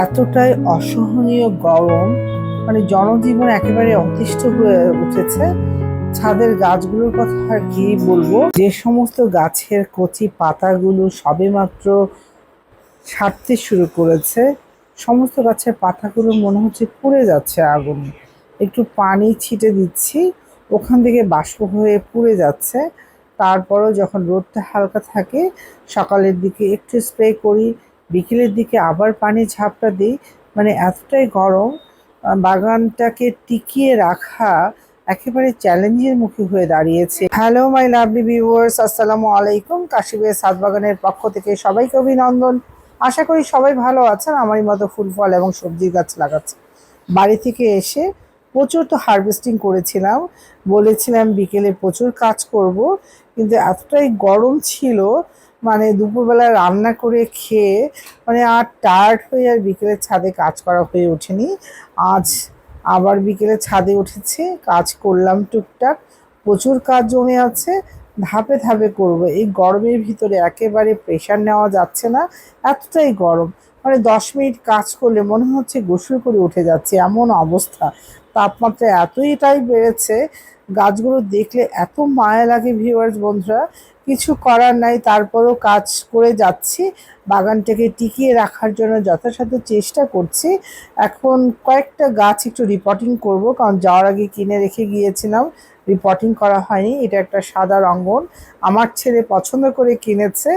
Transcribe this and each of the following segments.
এতটাই অসহনীয় গরম, মানে জনজীবন একেবারে অতিষ্ঠ হয়ে উঠেছে। ছাদের গাছগুলোর কথা আর কি বলবো, যে সমস্ত গাছের কচি পাতাগুলো সবেমাত্র ছাড়তে শুরু করেছে, সমস্ত গাছের পাতাগুলো মনে হচ্ছে পুড়ে যাচ্ছে আগুনে। একটু পানি ছিটে দিচ্ছি, ওখান থেকে বাষ্প হয়ে পুড়ে যাচ্ছে। তারপরও যখন রোদটা হালকা থাকে, সকালের দিকে একটু স্প্রে করি, বিকেলের দিকে আবার পানি ঝাপটা দিই। মানে এতটাই গরম, বাগানটাকে টিকিয়ে রাখা একেবারে চ্যালেঞ্জের মুখে হয়ে দাঁড়িয়েছে। হ্যালো মাই লাভলি ভিউয়ার্স, আসসালামু আলাইকুম। কাশিবের ছাদ বাগানের পক্ষ থেকে সবাইকে অভিনন্দন। আশা করি সবাই ভালো আছেন, আমারই মতো ফুল ফল এবং সবজির গাছ লাগাচ্ছে। বাড়ি থেকে এসে প্রচুর তো হারভেস্টিং করেছিলাম, বলেছিলাম বিকেলে প্রচুর কাজ করব, কিন্তু এতটাই গরম ছিল, মানে দুপুরবেলা রান্না করে খেয়ে মানে আর টায়ার্ড হয়ে আর বিকেলে ছাদে কাজ করা হয়ে ওঠেনি। আজ আবার বিকেলে ছাদে উঠেছি, কাজ করলাম টুকটাক। প্রচুর কাজ জমে আছে, ধাপে ধাপে করব। এই গরমের ভিতরে একেবারে প্রেশার নেওয়া যাচ্ছে না, এতটাই গরম। মানে 10 মিনিট কাজ করলে মনে হচ্ছে গোসল করে উঠে যাচ্ছে, এমন অবস্থা। তাপমাত্রা এতটাই বেড়েছে, গাছগুলো দেখলে এত মায়া লাগে ভিউয়ার্স বন্ধুরা, কিছু করার নাই, তারপরও কাজ করে যাচ্ছি। বাগানটাকে টিকিয়ে রাখার জন্য যথাসাধ্য চেষ্টা করছি। এখন কয়েকটা গাছ একটু রিপোর্টিং করব, কারণ যাওয়ার আগে কিনে রেখে গিয়েছিলাম, রিপোর্টিং করা হয়নি। এটা একটা সাদা রঙ্গন, আমার ছেলে পছন্দ করে কিনেছে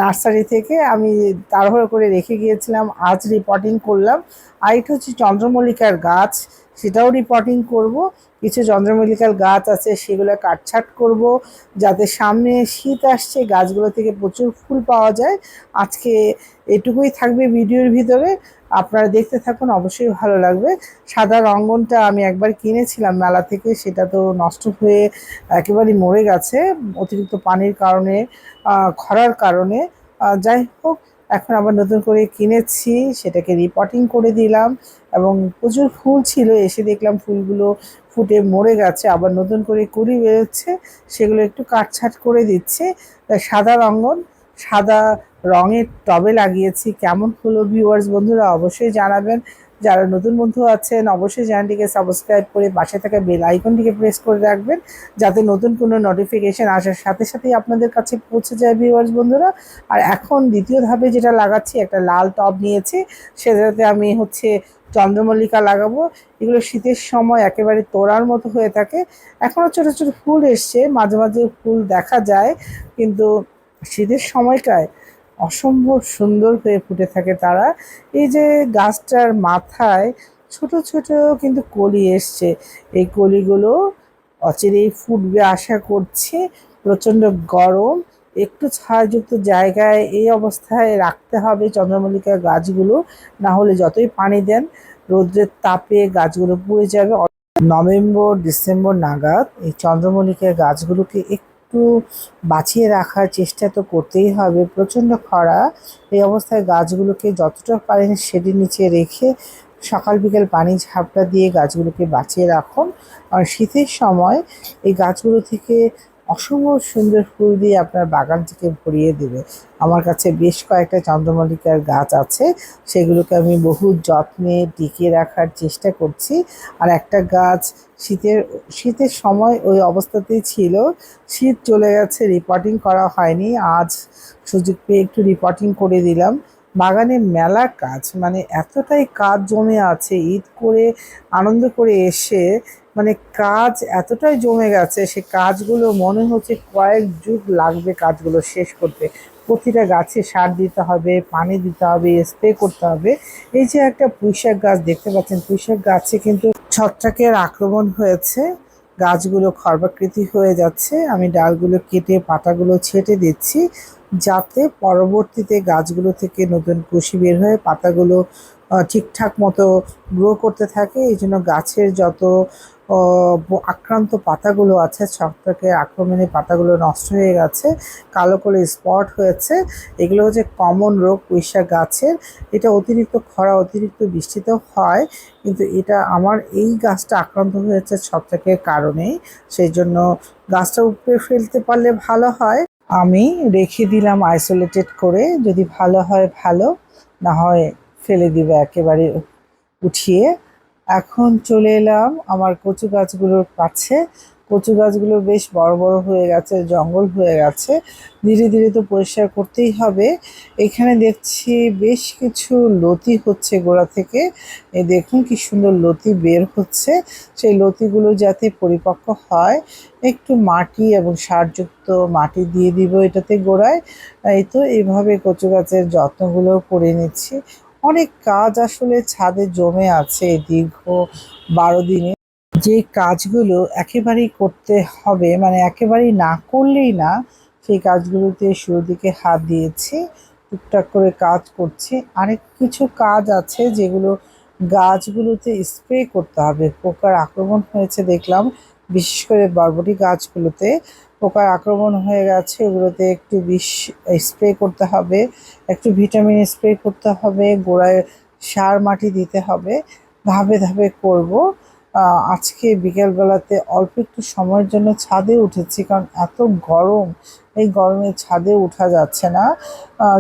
নার্সারি থেকে, আমি তাড়াহুড়ো করে রেখে গিয়েছিলাম, আজ রিপোর্টিং করলাম। আর এটা হচ্ছে চন্দ্রমল্লিকার গাছ, সেটাও রিপোর্টিং করব। কিছু চন্দ্রমল্লিকার গাছ আছে, সেগুলো কাটছাঁট করব, যাতে সামনে শীত আসছে, গাছগুলো থেকে প্রচুর ফুল পাওয়া যায়। আজকে এটুকুই থাকবে ভিডিওর ভিতরে, আপনারা দেখতে থাকুন, অবশ্যই ভালো লাগবে। সাদা রঙ্গনটা আমি একবার কিনেছিলাম মেলা থেকে, সেটা তো নষ্ট হয়ে একেবারেই মরে গেছে অতিরিক্ত পানির কারণে, খরার কারণে। যাই হোক, এখন আবার নতুন করে কিনেছি, সেটাকে রিপোর্টিং করে দিলাম। এবং প্রচুর ফুল ছিল, এসে দেখলাম ফুলগুলো ফুটে মরে গেছে, আবার নতুন করে কুড়ি বেরোচ্ছে, সেগুলো একটু কাটছাঁট করে দিচ্ছে। সাদা রঙ্গন, সাদা রঙের টবে লাগিয়েছি। কেমন হলো ভিউয়ার্স বন্ধুরা অবশ্যই জানাবেন। যারা নতুন বন্ধু আছেন অবশ্যই চ্যানেলটিকে সাবস্ক্রাইব করে পাশে থাকা বেল আইকনটিকে প্রেস করে রাখবেন, যাতে নতুন কোনো নোটিফিকেশন আসার সাথে সাথেই আপনাদের কাছে পৌঁছে যায় ভিউয়ার্স বন্ধুরা। আর এখন দ্বিতীয় ধাপে যেটা লাগাচ্ছি, একটা লাল টব নিয়েছি, সেটাতে আমি হচ্ছে চন্দ্রমল্লিকা লাগাবো। এগুলো শীতের সময় একেবারে তোড়ার মতো হয়ে থাকে। এখনও ছোটো ছোটো ফুল এসছে, মাঝে মাঝে ফুল দেখা যায়, কিন্তু শীতের সময়টায় অসম্ভব সুন্দর হয়ে ফুটে থাকে তারা। এই যে গাছটার মাথায় ছোট ছোট কিন্তু কলি এসছে, এই কলিগুলো অচিরেই ফুটবে আশা করছি। প্রচণ্ড গরম, একটু ছায়াযুক্ত জায়গায় এই অবস্থায় রাখতে হবে চন্দ্রমল্লিকা গাছগুলো, না হলে যতই পানি দেন রৌদ্রের তাপে গাছগুলো পুড়ে যাবে। নভেম্বর ডিসেম্বর নাগাদ এই চন্দ্রমল্লিকা গাছগুলোকে একটু বাঁচিয়ে রাখার চেষ্টা তো করতেই হবে, প্রচণ্ড খরা। এই অবস্থায় গাছগুলোকে যতটা পারেন শেডের নিচে রেখে সকাল বিকেল পানি ঝাপটা দিয়ে গাছগুলোকে বাঁচিয়ে রাখুন। আর শীতের সময় এই গাছগুলো থেকে অসম্ভব সুন্দর ফুল দিয়ে আপনার বাগানটিকে ভরিয়ে দেবে। আমার কাছে বেশ কয়েকটা চন্দ্রমল্লিকার গাছ আছে, সেগুলোকে আমি বহু যত্নে টিকিয়ে রাখার চেষ্টা করছি। আর একটা গাছ শীতের শীতের সময় ওই অবস্থাতেই ছিল, শীত চলে গেছে, রিপোর্টিং করা হয়নি, আজ সুযোগ পেয়ে একটু রিপোর্টিং করে দিলাম। বাগানে মেলা কাজ, মানে এতটাই কাজ জমে আছে, ঈদ করে আনন্দ করে এসে মানে কাজ এতটাই জমে গেছে, সে কাজগুলো মনে হচ্ছে কয়েক যুগ লাগবে কাজগুলো শেষ করতে। প্রতিটা গাছে সার দিতে হবে, পানি দিতে হবে, স্প্রে করতে হবে। এই যে একটা পুঁইশাক গাছ দেখতে পাচ্ছেন, পুঁইশাক গাছে কিন্তু ছত্রাকের আক্রমণ হয়েছে, গাছগুলো খর্বাকৃতি হয়ে যাচ্ছে। আমি ডালগুলো কেটে পাতাগুলো ছেঁটে দিচ্ছি, যাতে পরবর্তীতে গাছগুলো থেকে নতুন কুশি বের হয়ে পাতাগুলো ঠিকঠাক মতো গ্রো করতে থাকে। এই জন্য গাছের যত আক্রান্ত পাতাগুলো আছে, ছত্রাকের আক্রমণে পাতাগুলো নষ্ট হয়ে গেছে, কালো করে স্পট হয়েছে, এগুলো হচ্ছে কমন রোগ পুঁইশাক গাছের। এটা অতিরিক্ত খরা অতিরিক্ত বৃষ্টিতেও হয়, কিন্তু এটা আমার এই গাছটা আক্রান্ত হয়েছে ছত্রাকের কারণেই, সেই জন্য গাছটা উপড়ে ফেলতে পারলে ভালো হয়। আমি রেখে দিলাম আইসোলেটেড করে, যদি ভালো হয় ভালো, না হয় ফেলে দিব একেবারে উঠিয়ে। এখন চলে এলাম আমার কচু গাছগুলোর কাছে। কচু গাছগুলো বেশ বড় বড় হয়ে গেছে, জঙ্গল হয়ে গেছে, ধীরে ধীরে তো পরিষ্কার করতেই হবে। এখানে দেখছি বেশ কিছু লতি হচ্ছে গোড়া থেকে। এই দেখুন কি সুন্দর লতি বের হচ্ছে। সেই লতিগুলো যাতে পরিপক্ক হয়, একটু মাটি এবং সারযুক্ত মাটি দিয়ে দিব এটাতে গোড়ায়। এই তো এইভাবে কচু গাছের যত্নগুলো করে নিচ্ছি। অনেক কাজ আসলে ছাদে জমে আছে দীর্ঘ 12 দিনে। যে কাজগুলো একেবারেই করতে হবে, মানে একেবারেই না করলেই না, সেই কাজগুলোতে শুরুর দিকে হাত দিয়েছি, টুকটাক করে কাজ করছি। আরেক কিছু কাজ আছে যেগুলো গাছগুলোতে স্প্রে করতে হবে। পোকার আক্রমণ হয়েছে দেখলাম, বিশেষ করে বরবটি গাছগুলোতে পোকার আক্রমণ হয়ে গেছে। ওগুলোতে একটু বিষ স্প্রে করতে হবে, একটু ভিটামিন স্প্রে করতে হবে, গোড়ায় সার মাটি দিতে হবে। ধাপে ধাপে করব। আজকে বিকেলবেলাতে অল্প একটু সময়ের জন্য ছাদে উঠেছি, কারণ এত গরম, এই গরমে ছাদে ওঠা যাচ্ছে না।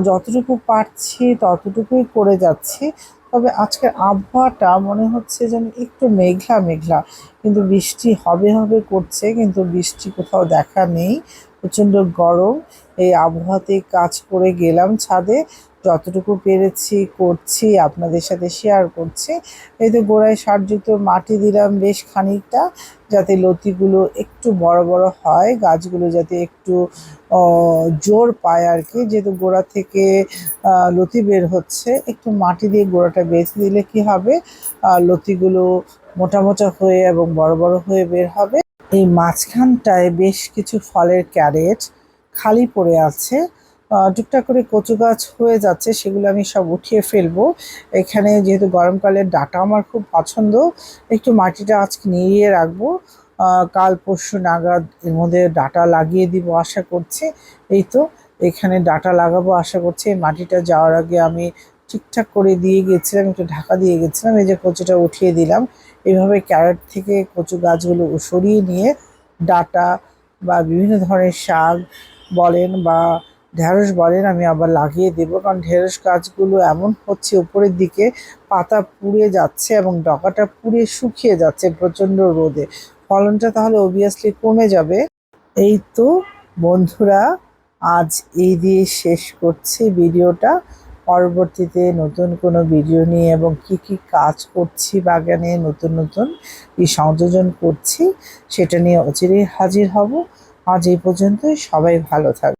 যতটুকু পারছি ততটুকুই করে যাচ্ছি। তবে আজকের আবহাওয়াটা মনে হচ্ছে যেন একটু মেঘলা মেঘলা, কিন্তু বৃষ্টি হবে হবে করছে, কিন্তু বৃষ্টি কোথাও দেখা নেই। প্রচণ্ড গরম। এই আবহাওয়াতেই কাজ করে গেলাম ছাদে, যতটুকু পেরেছি করছি, আপনাদের সাথে শেয়ার করছি। এই তো গোড়ায় সারযুক্ত মাটি দিলাম বেশ খানিকটা, যাতে লতিগুলো একটু বড় বড় হয়, গাছগুলো যাতে একটু জোর পায় আর কি। যেহেতু গোড়া থেকে লতি বের হচ্ছে, একটু মাটি দিয়ে গোড়াটা বেঁধে দিলে কি হবে, লতিগুলো মোটা মোটা হয়ে এবং বড় বড় হয়ে বের হবে। এই মাঝখানটায় বেশ কিছু ফলের ক্যারেট খালি পড়ে আছে। টুকটাক করে কচু গাছ হয়ে যাচ্ছে, সেগুলো আমি সব উঠিয়ে ফেলবো। এখানে যেহেতু গরমকালের ডাঁটা আমার খুব পছন্দ, একটু মাটিটা আজকে নিড়িয়ে রাখবো। কাল পরশু নাগাদ এর মধ্যে ডাঁটা লাগিয়ে দিব আশা করছি। এই তো এখানে ডাঁটা লাগাবো আশা করছি। এই মাটিটা যাওয়ার আগে আমি ঠিকঠাক করে দিয়ে গেছিলাম, একটু ঢাকা দিয়ে গেছিলাম। এই যে কচুটা উঠিয়ে দিলাম। এইভাবে ক্যারেট থেকে কচু গাছগুলো সরিয়ে নিয়ে ডাঁটা বা বিভিন্ন ধরনের শাক বলেন বা ঢেঁড়স বলেন আমি আবার লাগিয়ে দেবো। কারণ ঢেঁড়স গাছগুলো এমন হচ্ছে উপরের দিকে পাতা পুড়ে যাচ্ছে এবং ডগাটা পুড়ে শুকিয়ে যাচ্ছে প্রচণ্ড রোদে, ফলনটা তাহলে অবভিয়াসলি কমে যাবে। এই তো বন্ধুরা, আজ এই দিয়ে শেষ করছি ভিডিওটা। পরবর্তীতে নতুন কোনো ভিডিও নিয়ে এবং কি কি কাজ করছি বাগানে, নতুন নতুন কি সংযোজন করছি, সেটা নিয়ে অচিরেই হাজির হব। আজ এই পর্যন্তই, সবাই ভালো থাকবে।